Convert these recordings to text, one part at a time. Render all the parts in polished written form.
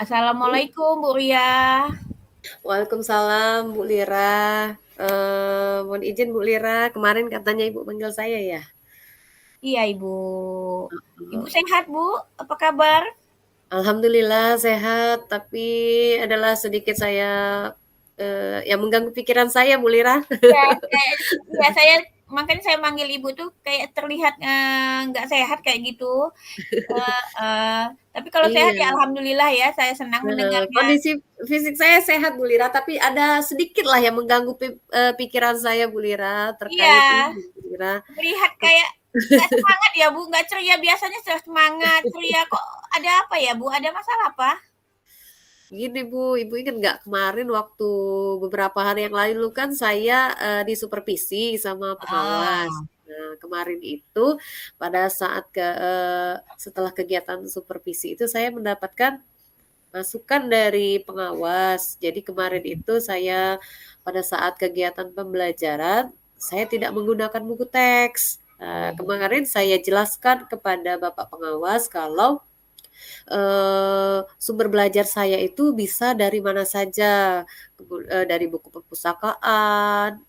Assalamualaikum Bu Ria. Waalaikumsalam Bu Lira. Mohon izin Bu Lira, kemarin katanya Ibu panggil saya ya? Iya Ibu. Ibu Oh, sehat Bu? Apa kabar? Alhamdulillah sehat, tapi adalah sedikit saya yang mengganggu pikiran saya Bu Lira. Ya, kayak ya saya makanya saya manggil Ibu tuh kayak terlihat nggak sehat kayak gitu. Tapi kalau sehat ya Iya, Alhamdulillah ya, saya senang mendengarnya. kondisi fisik saya sehat Bu Lira, tapi ada sedikit lah yang mengganggu pikiran saya Bu Lira terkait Iya, ini Bu Lira. terlihat kayak nggak semangat ya Bu, nggak ceria. Biasanya sudah semangat, ceria. Kok ada apa ya Bu? Ada masalah apa? Gini Bu, Ibu ingat nggak kemarin waktu beberapa hari yang lalu kan saya disupervisi sama pengawas. Ah, Nah, kemarin itu pada saat setelah kegiatan supervisi itu saya mendapatkan masukan dari pengawas. Jadi kemarin itu saya pada saat kegiatan pembelajaran saya tidak menggunakan buku teks. Kemarin saya jelaskan kepada Bapak pengawas kalau sumber belajar saya itu bisa dari mana saja, dari buku perpustakaan,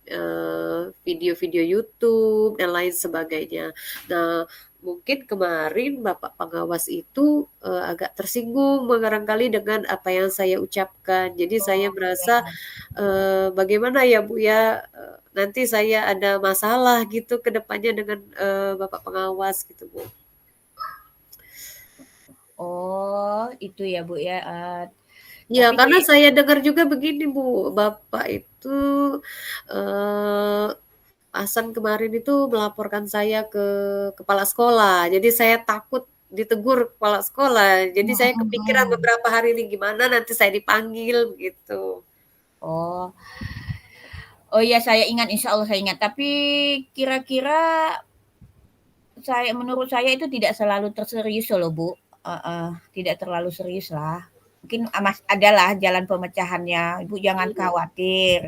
video-video YouTube dan lain sebagainya. Nah, mungkin kemarin Bapak pengawas itu agak tersinggung barangkali dengan apa yang saya ucapkan. Jadi saya oh, merasa ya. bagaimana ya Bu ya, nanti saya ada masalah gitu ke depannya dengan Bapak pengawas gitu Bu. Oh, itu ya Bu ya. Ya, Tapi karena saya dengar juga begini Bu, Bapak itu eh, Hasan kemarin itu melaporkan saya ke kepala sekolah. Jadi saya takut ditegur kepala sekolah. Jadi mhm saya kepikiran mhm. beberapa hari ini gimana nanti saya dipanggil begitu. Oh. Oh iya saya ingat, insya Allah saya ingat. Tapi kira-kira menurut saya itu tidak selalu terserius loh Bu. Tidak terlalu serius lah. Mungkin adalah jalan pemecahannya. Ibu jangan Iya. khawatir.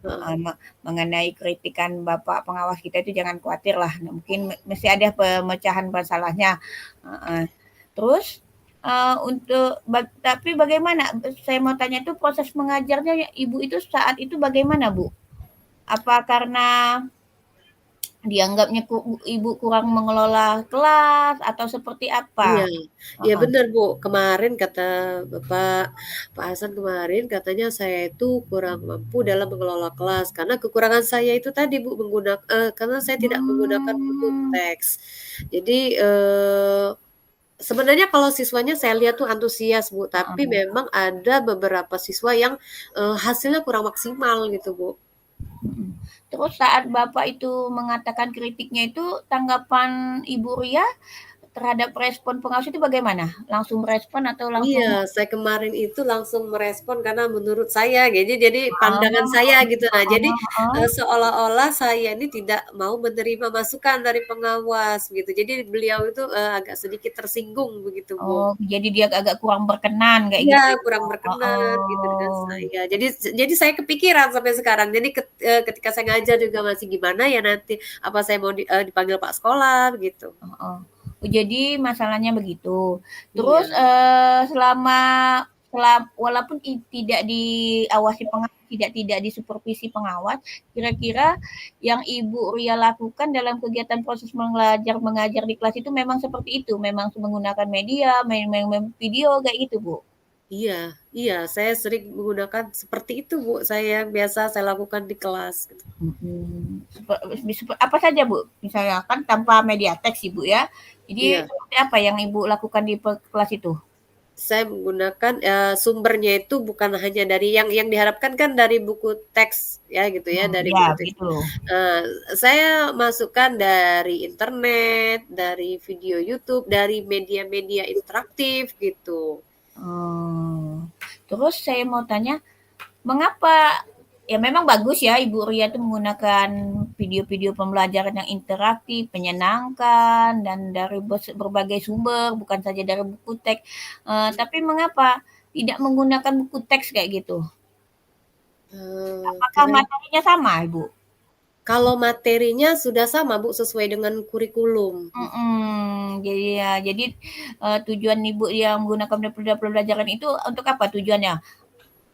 Heeh. Mengenai kritikan Bapak pengawas kita itu jangan khawatir lah. Nah, mungkin mesti ada pemecahan masalahnya. Terus tapi bagaimana? Saya mau tanya itu proses mengajarnya Ibu itu saat itu bagaimana Bu? Apa karena dianggapnya Ibu kurang mengelola kelas atau seperti apa? Iya, iya Heeh. benar Bu. Kemarin kata Bapak Pak Hasan kemarin katanya saya itu kurang mampu dalam mengelola kelas karena kekurangan saya itu tadi Bu karena saya tidak menggunakan buku Mmm, teks. Jadi sebenarnya kalau siswanya saya lihat tuh antusias Bu, tapi heeh, memang ada beberapa siswa yang hasilnya kurang maksimal gitu Bu. mhm. Terus saat Bapak itu mengatakan kritiknya itu, tanggapan Ibu Ria terhadap respon pengawas itu bagaimana? Langsung merespon atau Iya, langsung saya kemarin itu langsung merespon karena menurut saya jadi pandangan oh, saya gitu. Nah, jadi, heeh heeh. seolah-olah saya ini tidak mau menerima masukan dari pengawas gitu. Jadi beliau itu, agak sedikit tersinggung begitu, Bu. Oh, jadi dia agak kurang berkenan kayak Iya, gitu ya? kurang berkenan gitu dengan Oh, saya. Jadi saya kepikiran sampai sekarang. Jadi ketika saya ngajar juga masih gimana ya nanti, apa saya mau dipanggil Pak sekolah, begitu. heeh. Jadi masalahnya begitu. Terus, Iya. selama walaupun tidak diawasi pengawas, tidak disupervisi pengawas, kira-kira yang Ibu Ria lakukan dalam kegiatan proses belajar mengajar di kelas itu memang seperti itu? Memang menggunakan media, main video kayak gitu, Bu? Iya, iya, saya sering menggunakan seperti itu, Bu. Saya biasa saya lakukan di kelas gitu. Mhm. Apa saja, Bu? Misalnya kan tanpa media teks, Ibu ya. Jadi Iya, seperti apa yang Ibu lakukan di kelas itu? saya menggunakan sumbernya itu bukan hanya dari yang diharapkan kan dari buku teks ya gitu ya, dari Ya buku teks. begitu. Eh, saya masukkan dari internet, dari video YouTube, dari media-media interaktif gitu. Terus saya mau tanya, mengapa ya memang bagus ya Ibu Ria itu menggunakan video-video pembelajaran yang interaktif, menyenangkan dan dari berbagai sumber, bukan saja dari buku teks. Tapi mengapa tidak menggunakan buku teks kayak gitu? Apakah Karena materinya sama, Ibu? kalau materinya sudah sama Bu, sesuai dengan kurikulum. Jadi, tujuan Ibu yang menggunakan pembelajaran itu untuk apa tujuannya?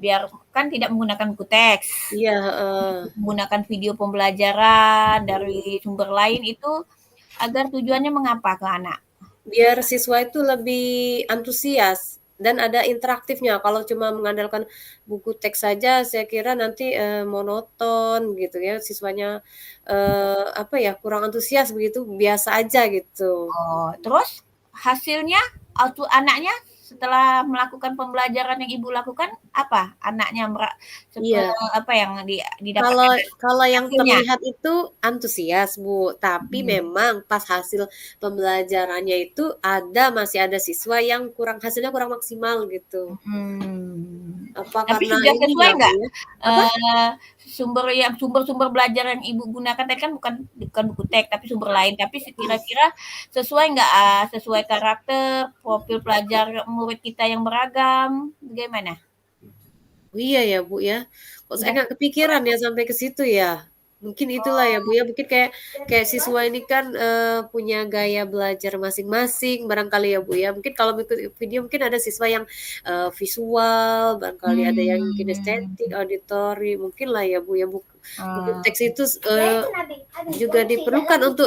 Biar kan tidak menggunakan buku teks, Iya, heeh. menggunakan video pembelajaran dari sumber lain itu agar tujuannya mengapa ke anak? Biar siswa itu lebih antusias dan ada interaktifnya. Kalau cuma mengandalkan buku teks saja, saya kira nanti monoton gitu ya, siswanya apa ya, kurang antusias begitu, biasa aja gitu. Oh, terus hasilnya anaknya setelah melakukan pembelajaran yang Ibu lakukan apa? Anaknya Iya. apa yang Kalau didapatkan kalau yang hasilnya? terlihat itu antusias, Bu, tapi Hmm. memang pas hasil pembelajarannya itu masih ada siswa yang hasilnya kurang maksimal gitu. Hmm. Apa Tapi karena sudah sesuai ininya, Bu, nggak ya? Apa? eh, sumber-sumber belajar yang Ibu gunakan tadi kan bukan bukan buku teks tapi sumber lain. Tapi kira-kira sesuai nggak sesuai karakter, profil pelajar murid kita yang beragam, bagaimana? Oh iya ya, Bu, ya. Kok saya Sudah nggak kepikiran ya sampai ke situ ya. Mungkin itulah ya, Bu, ya. Mungkin kayak kayak siswa ini kan punya gaya belajar masing-masing barangkali ya, Bu, ya. Mungkin kalau mengikuti video mungkin ada siswa yang visual, barangkali ada yang Hmm. kinestetik, auditori, mungkin lah ya, Bu, ya. Buku Eh, teks itu juga diperlukan untuk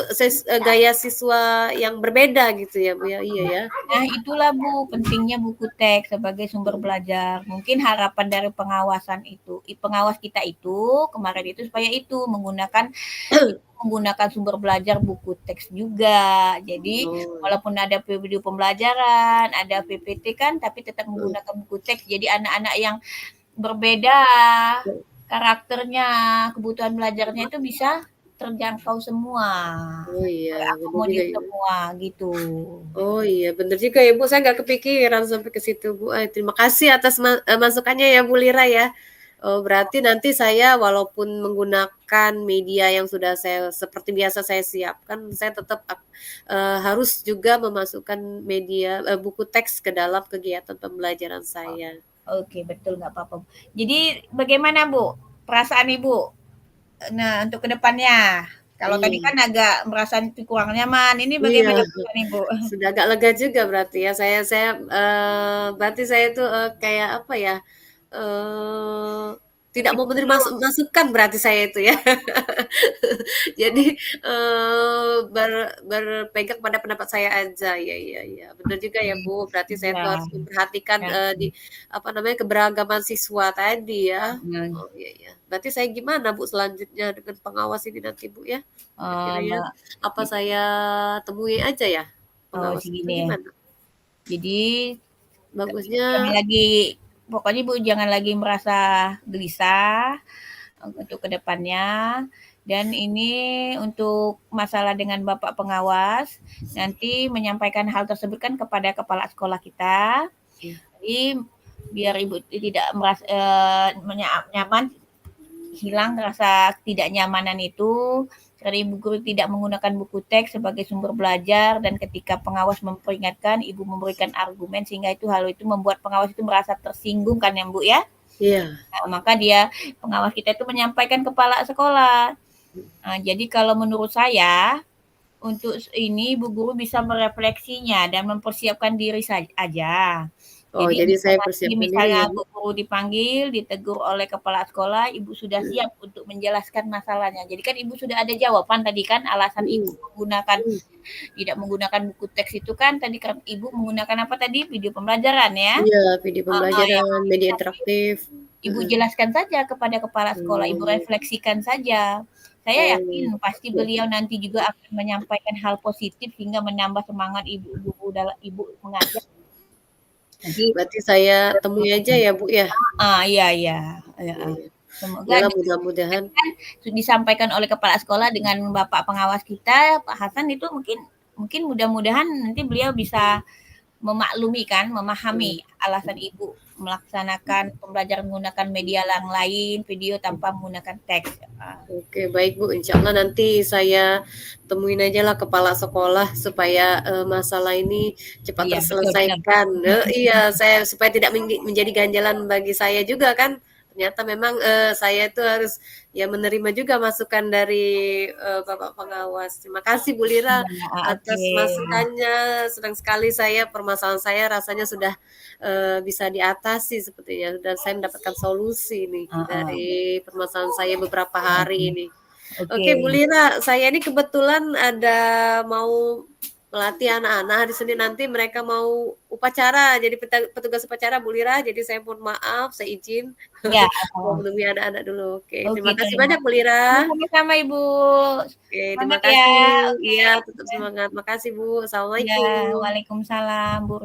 gaya siswa yang berbeda gitu ya, Bu, ya. Iya ya. Nah, itulah Bu, pentingnya buku teks sebagai sumber belajar. Mungkin harapan dari pengawas kita itu kemarin itu supaya itu menggunakan sumber belajar buku teks juga. Jadi Oh. walaupun ada video pembelajaran, ada PPT kan, tapi tetap menggunakan buku teks. Jadi anak-anak yang berbeda karakternya, kebutuhan belajarnya itu bisa terjangkau semua, Oh iya, benar juga terakomodir ya. semua gitu. Oh iya, bener juga ya Bu, saya nggak kepikiran sampai ke situ Bu. Terima kasih atas masukannya ya Bu Lira ya. Oh, berarti nanti saya walaupun menggunakan media yang sudah saya seperti biasa saya siapkan, saya tetap harus juga memasukkan buku teks ke dalam kegiatan pembelajaran saya. Oke, betul nggak apa-apa. Jadi bagaimana Bu perasaan Ibu? Nah, untuk kedepannya, kalau tadi Iya, kan agak merasa itu kurang nyaman, ini iya, bagaimana perasaan Ibu? sudah agak lega juga berarti ya. Saya berarti saya itu kayak apa ya? eh Tidak mau menerima masukan berarti saya itu ya. Jadi berpegang pada pendapat saya aja. Ya, ya, ya. Benar juga ya Bu. Berarti saya tuh Ya, harus memperhatikan ya, di apa namanya keberagaman siswa tadi ya. ya. Oh iya ya. Berarti saya gimana Bu selanjutnya dengan pengawas ini nanti Bu ya? Kira-kira Mbak, apa saya temui aja ya oh pengawas itu segini ya. gimana? Jadi jangan Bagusnya lagi, pokoknya Bu jangan lagi merasa gelisah untuk kedepannya. Dan ini untuk masalah dengan Bapak pengawas, nanti menyampaikan hal tersebut kan kepada kepala sekolah kita. ya. Jadi biar Ibu tidak merasa nyaman, hilang rasa tidak nyamanan itu karena ibu guru tidak menggunakan buku teks sebagai sumber belajar dan ketika pengawas memperingatkan ibu memberikan argumen sehingga hal itu membuat pengawas itu merasa tersinggung kan ya Bu ya. Iya. Nah, maka pengawas kita itu menyampaikan kepala sekolah. Nah, jadi kalau menurut saya untuk ini Ibu guru bisa merefleksinya dan mempersiapkan diri aja. Oh, Jadi jadi saya nanti persiapkan diri ya, misalnya Bu? Bu guru dipanggil, ditegur oleh kepala sekolah, Ibu sudah Mhm. siap untuk menjelaskan masalahnya. Jadi kan Ibu sudah ada jawaban tadi kan, alasan Ibu Mhm. tidak menggunakan buku teks itu kan tadi kan Ibu menggunakan apa tadi? Video pembelajaran ya? Iya, video Yang pembelajaran, media bisa interaktif. Ibu Heeh. jelaskan saja kepada kepala sekolah, Ibu Oh. refleksikan saja. Saya Oh, yakin pasti beliau nanti juga akan menyampaikan hal positif hingga menambah semangat Ibu mengajar. Nanti berarti saya temui aja ya, Bu, ya? iya iya, heeh. Iya. Semoga Iyalah mudah-mudahan kan disampaikan oleh kepala sekolah dengan Bapak pengawas kita, Pak Hasan itu mungkin mudah-mudahan nanti beliau bisa memaklumi kan, memahami alasan Ibu melaksanakan pembelajaran menggunakan media yang lain, video tanpa menggunakan teks. Oke, baik Bu, insya Allah nanti saya temuin aja lah kepala sekolah supaya masalah ini cepat Iya, betul benar. terselesaikan. Iya, saya supaya tidak menjadi ganjalan bagi saya juga kan. Ternyata memang saya itu harus ya menerima juga masukan dari Bapak pengawas. Terima kasih Bu Lira Iya, oke. atas masukannya. Senang sekali saya permasalahan saya rasanya sudah bisa diatasi sepertinya dan saya mendapatkan solusi nih Heeh. dari permasalahan saya beberapa hari ini. Oke. Oke, Bu Lira, saya ini kebetulan ada mau melatih anak-anak hari Senin nanti mereka mau upacara jadi petugas upacara Bu Lira, jadi saya mohon maaf, saya izin Ya, mau menemui anak-anak dulu. Oke, oke terima kasih terima banyak Bu Lira. sama-sama Ibu. Oke, terima Semangat ya. kasih. Oke. Iya, tetap semangat. Makasih Bu. Ya, Assalamualaikum. Waalaikumsalam Bu.